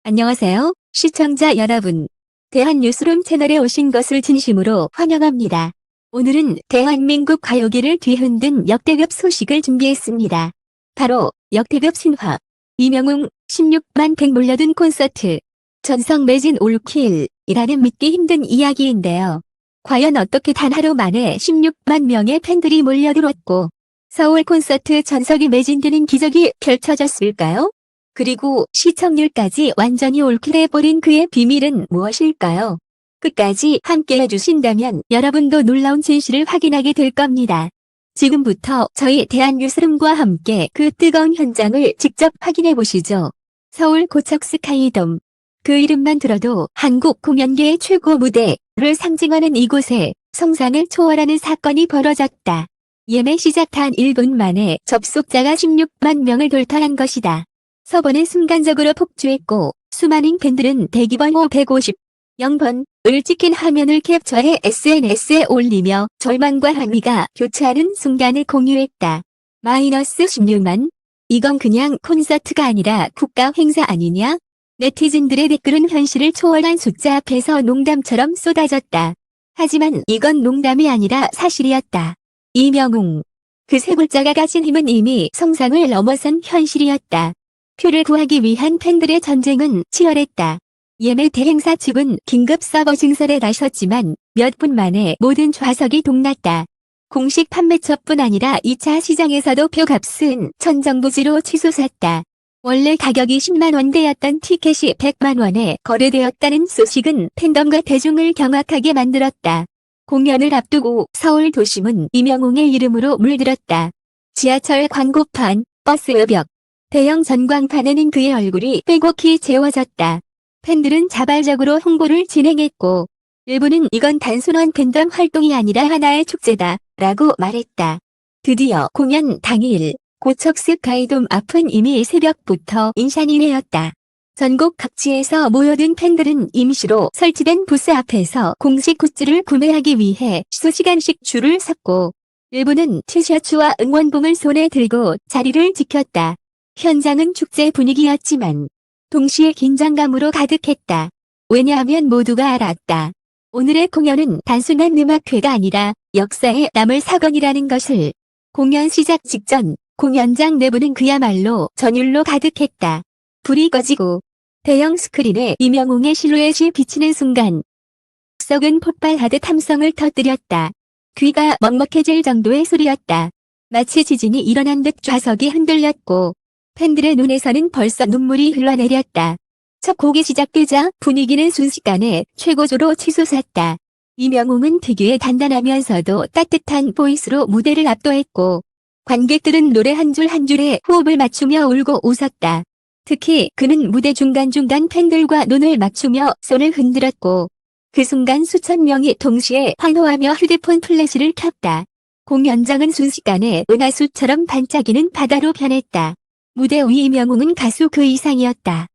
안녕하세요, 시청자 여러분. 대한뉴스룸 채널에 오신 것을 진심으로 환영합니다. 오늘은 대한민국 가요계를 뒤흔든 역대급 소식을 준비했습니다. 바로 역대급 신화, 이명웅 16만 100 몰려든 콘서트, 전성 매진 올킬이라는 믿기 힘든 이야기인데요. 과연 어떻게 단 하루 만에 16만 명의 팬들이 몰려들었고 서울 콘서트 전석이 매진되는 기적이 펼쳐졌을까요? 그리고 시청률까지 완전히 올킬해버린 그의 비밀은 무엇일까요? 끝까지 함께 해주신다면 여러분도 놀라운 진실을 확인하게 될 겁니다. 지금부터 저희 대한뉴스룸과 함께 그 뜨거운 현장을 직접 확인해 보시죠. 서울 고척 스카이돔. 그 이름만 들어도 한국 공연계의 최고 무대를 상징하는 이곳에 성상을 초월하는 사건이 벌어졌다. 예매 시작 단 1분 만에 접속자가 16만 명을 돌파한 것이다. 서버는 순간적으로 폭주했고 수많은 팬들은 대기번호 150, 0번을 찍힌 화면을 캡처해 SNS에 올리며 절망과 환희가 교차하는 순간을 공유했다. 마이너스 16만? 이건 그냥 콘서트가 아니라 국가 행사 아니냐? 네티즌들의 댓글은 현실을 초월한 숫자 앞에서 농담처럼 쏟아졌다. 하지만 이건 농담이 아니라 사실이었다. 이명웅. 그 세 글자가 가진 힘은 이미 성상을 넘어선 현실이었다. 표를 구하기 위한 팬들의 전쟁은 치열했다. 예매 대행사 측은 긴급 서버 증설에 나섰지만 몇 분 만에 모든 좌석이 동났다. 공식 판매처뿐 아니라 2차 시장에서도 표값은 천정부지로 치솟았다. 원래 가격이 10만 원대였던 티켓이 100만 원에 거래되었다는 소식은 팬덤과 대중을 경악하게 만들었다. 공연을 앞두고 서울 도심은 이명웅의 이름으로 물들었다. 지하철 광고판, 버스 여벽, 대형 전광판에는 그의 얼굴이 빼곡히 채워졌다. 팬들은 자발적으로 홍보를 진행했고 일부는 이건 단순한 팬덤 활동이 아니라 하나의 축제다 라고 말했다. 드디어 공연 당일 고척 스카이돔 앞은 이미 새벽부터 인산이내였다. 전국 각지에서 모여든 팬들은 임시로 설치된 부스 앞에서 공식 굿즈를 구매하기 위해 수시간씩 줄을 섰고 일부는 티셔츠와 응원봉을 손에 들고 자리를 지켰다. 현장은 축제 분위기였지만 동시에 긴장감으로 가득했다. 왜냐하면 모두가 알았다. 오늘의 공연은 단순한 음악회가 아니라 역사에 남을 사건이라는 것을. 공연 시작 직전 공연장 내부는 그야말로 전율로 가득했다. 불이 꺼지고 대형 스크린에 이명웅의 실루엣이 비치는 순간 썩은 폭발하듯 함성을 터뜨렸다. 귀가 먹먹해질 정도의 소리였다. 마치 지진이 일어난 듯 좌석이 흔들렸고 팬들의 눈에서는 벌써 눈물이 흘러내렸다. 첫 곡이 시작되자 분위기는 순식간에 최고조로 치솟았다. 이명웅은 특유의 단단하면서도 따뜻한 보이스로 무대를 압도했고 관객들은 노래 한 줄 한 줄에 호흡을 맞추며 울고 웃었다. 특히 그는 무대 중간중간 팬들과 눈을 맞추며 손을 흔들었고 그 순간 수천 명이 동시에 환호하며 휴대폰 플래시를 켰다. 공연장은 순식간에 은하수처럼 반짝이는 바다로 변했다. 무대 위 이명웅은 가수 그 이상이었다.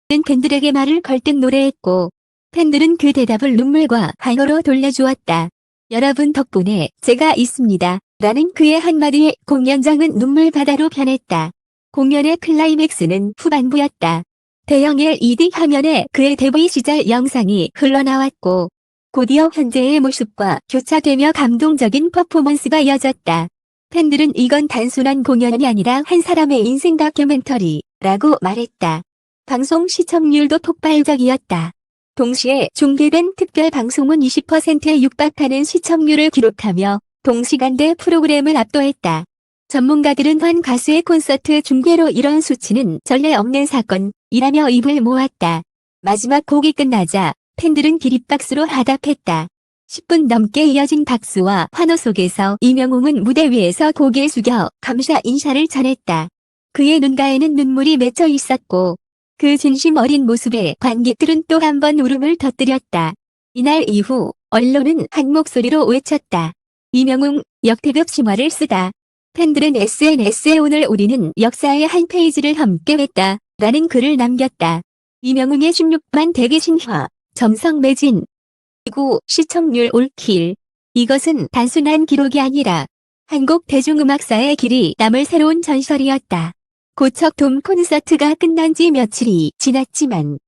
팬들에게 말을 걸듯 노래했고 팬들은 그 대답을 눈물과 환호로 돌려주었다. 여러분 덕분에 제가 있습니다. 라는 그의 한마디에 공연장은 눈물바다로 변했다. 공연의 클라이맥스는 후반부였다. 대형 LED 화면에 그의 데뷔 시절 영상이 흘러나왔고 곧이어 현재의 모습과 교차되며 감동적인 퍼포먼스가 이어졌다. 팬들은 이건 단순한 공연이 아니라 한 사람의 인생 다큐멘터리라고 말했다. 방송 시청률도 폭발적이었다. 동시에 중계된 특별 방송은 20%에 육박하는 시청률을 기록하며 동시간대 프로그램을 압도했다. 전문가들은 한 가수의 콘서트 중계로 이런 수치는 전례 없는 사건이라며 입을 모았다. 마지막 곡이 끝나자 팬들은 기립박수로 화답했다. 10분 넘게 이어진 박수와 환호 속에서 이명웅은 무대 위에서 고개 숙여 감사 인사를 전했다. 그의 눈가에는 눈물이 맺혀 있었고 그 진심 어린 모습에 관객들은 또 한 번 울음을 터뜨렸다. 이날 이후 언론은 한 목소리로 외쳤다. 이명웅 역대급 신화를 쓰다. 팬들은 SNS에 오늘 우리는 역사의 한 페이지를 함께 했다 라는 글을 남겼다. 이명웅의 16만 대기 신화, 점성 매진. 그리고 시청률 올킬. 이것은 단순한 기록이 아니라 한국 대중음악사의 길이 남을 새로운 전설이었다. 고척돔 콘서트가 끝난 지 며칠이 지났지만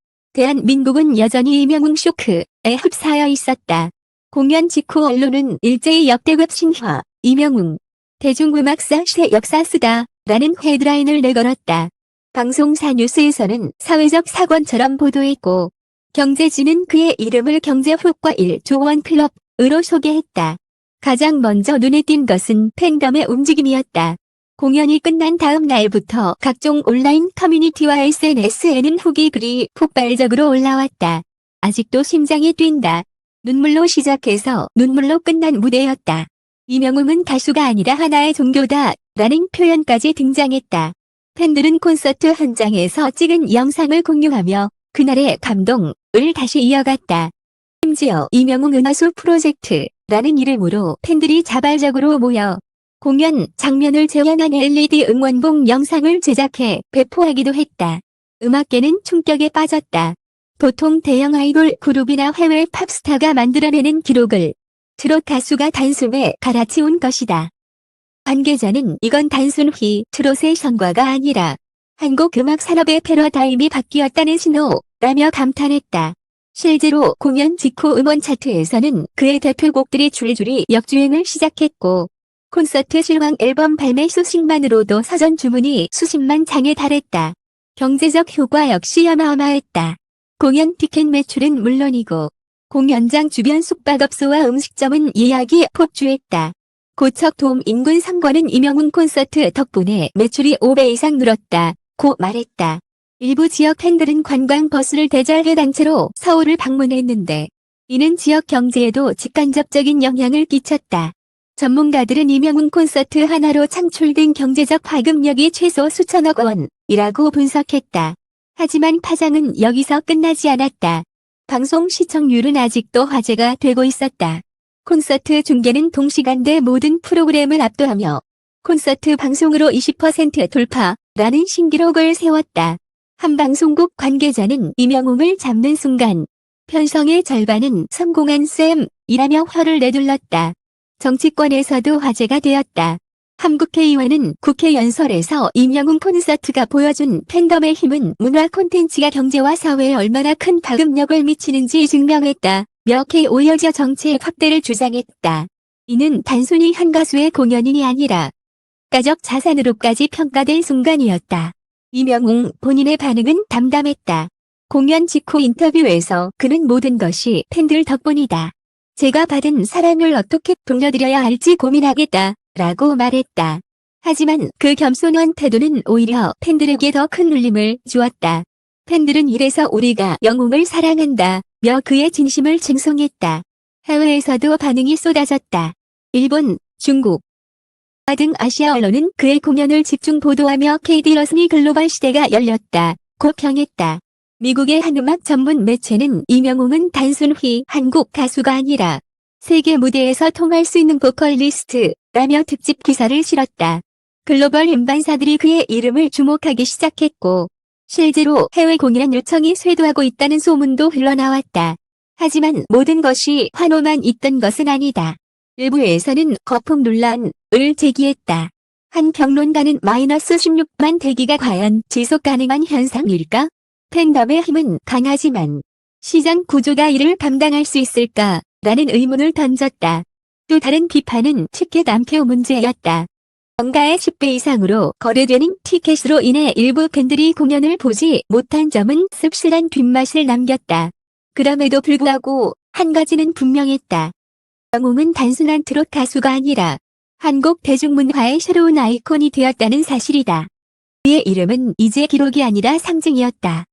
대한민국은 여전히 이명웅 쇼크에 휩싸여 있었다. 공연 직후 언론은 일제히 역대급 신화, 이명웅, 대중음악사 새 역사수다 라는 헤드라인을 내걸었다. 방송사 뉴스에서는 사회적 사건처럼 보도했고, 경제지는 그의 이름을 경제효과 1조 원 클럽으로 소개했다. 가장 먼저 눈에 띈 것은 팬덤의 움직임이었다. 공연이 끝난 다음 날부터 각종 온라인 커뮤니티와 SNS에는 후기 글이 폭발적으로 올라왔다. 아직도 심장이 뛴다. 눈물로 시작해서 눈물로 끝난 무대였다. 이명웅은 가수가 아니라 하나의 종교다 라는 표현까지 등장했다. 팬들은 콘서트 현장에서 찍은 영상을 공유하며 그날의 감동을 다시 이어갔다. 심지어 이명웅 은하수 프로젝트라는 이름으로 팬들이 자발적으로 모여 공연 장면을 재현한 LED 응원봉 영상을 제작해 배포하기도 했다. 음악계는 충격에 빠졌다. 보통 대형 아이돌 그룹이나 해외 팝스타가 만들어내는 기록을 트롯 가수가 단숨에 갈아치운 것이다. 관계자는 이건 단순히 트롯의 성과가 아니라 한국 음악 산업의 패러다임이 바뀌었다는 신호라며 감탄했다. 실제로 공연 직후 음원 차트에서는 그의 대표곡들이 줄줄이 역주행을 시작했고, 콘서트 실황 앨범 발매 소식만으로도 사전 주문이 수십만 장에 달했다. 경제적 효과 역시 어마어마했다. 공연 티켓 매출은 물론이고 공연장 주변 숙박업소와 음식점은 예약이 폭주했다. 고척돔 인근 상권은 이명웅 콘서트 덕분에 매출이 5배 이상 늘었다고 말했다. 일부 지역 팬들은 관광버스를 대절해 단체로 서울을 방문했는데 이는 지역 경제에도 직간접적인 영향을 끼쳤다. 전문가들은 이명웅 콘서트 하나로 창출된 경제적 파급력이 최소 수천억 원이라고 분석했다. 하지만 파장은 여기서 끝나지 않았다. 방송 시청률은 아직도 화제가 되고 있었다. 콘서트 중계는 동시간대 모든 프로그램을 압도하며 콘서트 방송으로 20% 돌파라는 신기록을 세웠다. 한 방송국 관계자는 이명웅을 잡는 순간 편성의 절반은 성공한 셈이라며 혀를 내둘렀다. 정치권에서도 화제가 되었다. 한 국회의원은 국회 연설에서 이명웅 콘서트가 보여준 팬덤의 힘은 문화 콘텐츠가 경제와 사회에 얼마나 큰 파급력을 미치는지 증명했다. 몇 개 오여져 정책 확대를 주장했다. 이는 단순히 한 가수의 공연이 아니라 국가적 자산으로까지 평가된 순간이었다. 이명웅 본인의 반응은 담담했다. 공연 직후 인터뷰에서 그는 모든 것이 팬들 덕분이다. 제가 받은 사랑을 어떻게 돌려드려야 할지 고민하겠다 라고 말했다. 하지만 그 겸손한 태도는 오히려 팬들에게 더 큰 울림을 주었다. 팬들은 이래서 우리가 영웅을 사랑한다 며 그의 진심을 칭송했다. 해외에서도 반응이 쏟아졌다. 일본, 중국 등 아시아 언론은 그의 공연을 집중 보도하며 KD 러스니 글로벌 시대가 열렸다고 평했다. 미국의 한 음악 전문 매체는 이명웅은 단순히 한국 가수가 아니라 세계 무대에서 통할 수 있는 보컬리스트라며 특집 기사를 실었다. 글로벌 음반사들이 그의 이름을 주목하기 시작했고 실제로 해외 공연 요청이 쇄도하고 있다는 소문도 흘러나왔다. 하지만 모든 것이 환호만 있던 것은 아니다. 일부에서는 거품 논란을 제기했다. 한 평론가는 마이너스 16만 대기가 과연 지속 가능한 현상일까? 팬덤의 힘은 강하지만 시장 구조가 이를 감당할 수 있을까? 라는 의문을 던졌다. 또 다른 비판은 티켓 암표 문제였다. 정가의 10배 이상으로 거래되는 티켓으로 인해 일부 팬들이 공연을 보지 못한 점은 씁쓸한 뒷맛을 남겼다. 그럼에도 불구하고 한 가지는 분명했다. 이명웅은 단순한 트롯 가수가 아니라 한국 대중문화의 새로운 아이콘이 되었다는 사실이다. 그의 이름은 이제 기록이 아니라 상징이었다.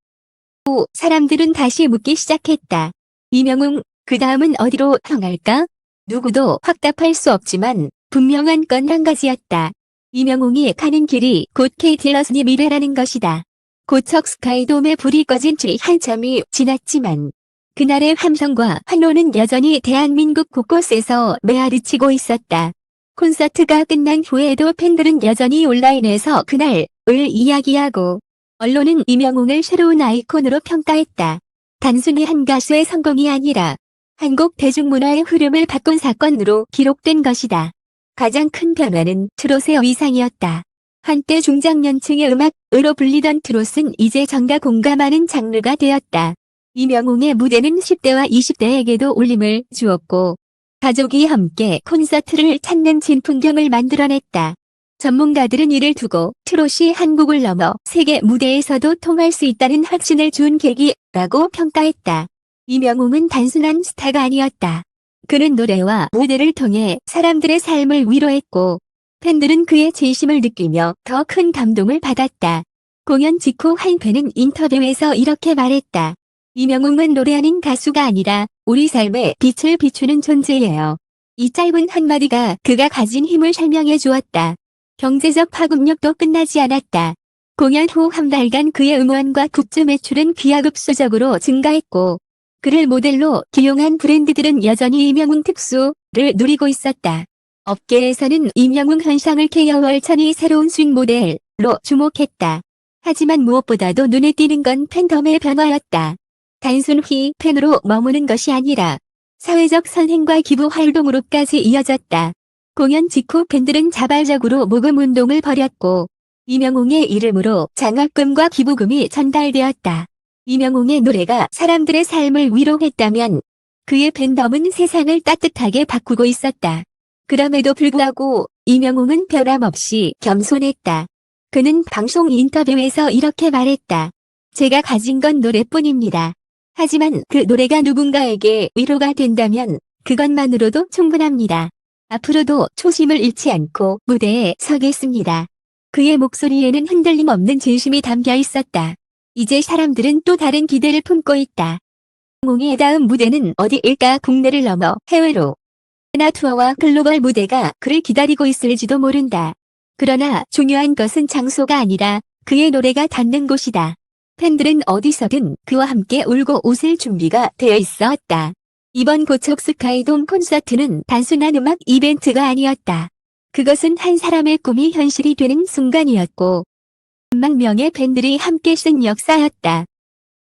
또 사람들은 다시 묻기 시작했다. 이명웅, 그 다음은 어디로 향할까? 누구도 확답할 수 없지만 분명한 건 한 가지였다. 이명웅이 가는 길이 곧 KT 러스니 미래라는 것이다. 고척 스카이돔에 불이 꺼진 지 한참이 지났지만 그날의 함성과 환호는 여전히 대한민국 곳곳에서 메아리치고 있었다. 콘서트가 끝난 후에도 팬들은 여전히 온라인에서 그날을 이야기하고 언론은 이명웅을 새로운 아이콘으로 평가했다. 단순히 한 가수의 성공이 아니라 한국 대중문화의 흐름을 바꾼 사건으로 기록된 것이다. 가장 큰 변화는 트롯의 위상이었다. 한때 중장년층의 음악으로 불리던 트롯은 이제 전가 공감하는 장르가 되었다. 이명웅의 무대는 10대와 20대에게도 울림을 주었고 가족이 함께 콘서트를 찾는 진풍경을 만들어냈다. 전문가들은 이를 두고 트롯이 한국을 넘어 세계 무대에서도 통할 수 있다는 확신을 준 계기라고 평가했다. 이명웅은 단순한 스타가 아니었다. 그는 노래와 무대를 통해 사람들의 삶을 위로했고 팬들은 그의 진심을 느끼며 더 큰 감동을 받았다. 공연 직후 한 팬은 인터뷰에서 이렇게 말했다. 이명웅은 노래 하는 가수가 아니라 우리 삶에 빛을 비추는 존재예요. 이 짧은 한마디가 그가 가진 힘을 설명해 주었다. 경제적 파급력도 끝나지 않았다. 공연 후 한 달간 그의 음원과 굿즈 매출은 기하급수적으로 증가했고 그를 모델로 기용한 브랜드들은 여전히 이명웅 특수를 누리고 있었다. 업계에서는 이명웅 현상을 케어월천이 새로운 스윙 모델로 주목했다. 하지만 무엇보다도 눈에 띄는 건 팬덤의 변화였다. 단순히 팬으로 머무는 것이 아니라 사회적 선행과 기부 활동으로까지 이어졌다. 공연 직후 팬들은 자발적으로 모금 운동을 벌였고 이명웅의 이름으로 장학금과 기부금이 전달되었다. 이명웅의 노래가 사람들의 삶을 위로했다면 그의 팬덤은 세상을 따뜻하게 바꾸고 있었다. 그럼에도 불구하고 이명웅은 변함없이 겸손했다. 그는 방송 인터뷰에서 이렇게 말했다. 제가 가진 건 노래뿐입니다. 하지만 그 노래가 누군가에게 위로가 된다면 그것만으로도 충분합니다. 앞으로도 초심을 잃지 않고 무대에 서겠습니다. 그의 목소리에는 흔들림 없는 진심이 담겨 있었다. 이제 사람들은 또 다른 기대를 품고 있다. 이명웅의 다음 무대는 어디일까? 국내를 넘어 해외로 나 투어와 글로벌 무대가 그를 기다리고 있을지도 모른다. 그러나 중요한 것은 장소가 아니라 그의 노래가 닿는 곳이다. 팬들은 어디서든 그와 함께 울고 웃을 준비가 되어 있었다. 이번 고척 스카이돔 콘서트는 단순한 음악 이벤트가 아니었다. 그것은 한 사람의 꿈이 현실이 되는 순간이었고 6만 명의 팬들이 함께 쓴 역사였다.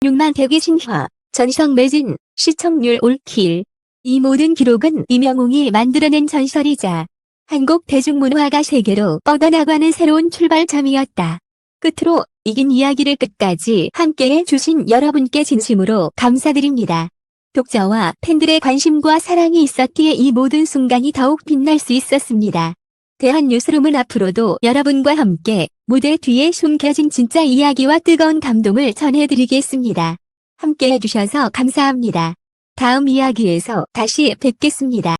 6만 대기 신화, 전성 매진, 시청률 올킬. 이 모든 기록은 이명웅이 만들어낸 전설이자 한국 대중문화가 세계로 뻗어나가는 새로운 출발점이었다. 끝으로 이긴 이야기를 끝까지 함께해 주신 여러분께 진심으로 감사드립니다. 독자와 팬들의 관심과 사랑이 있었기에 이 모든 순간이 더욱 빛날 수 있었습니다. 대한뉴스룸은 앞으로도 여러분과 함께 무대 뒤에 숨겨진 진짜 이야기와 뜨거운 감동을 전해드리겠습니다. 함께해 주셔서 감사합니다. 다음 이야기에서 다시 뵙겠습니다.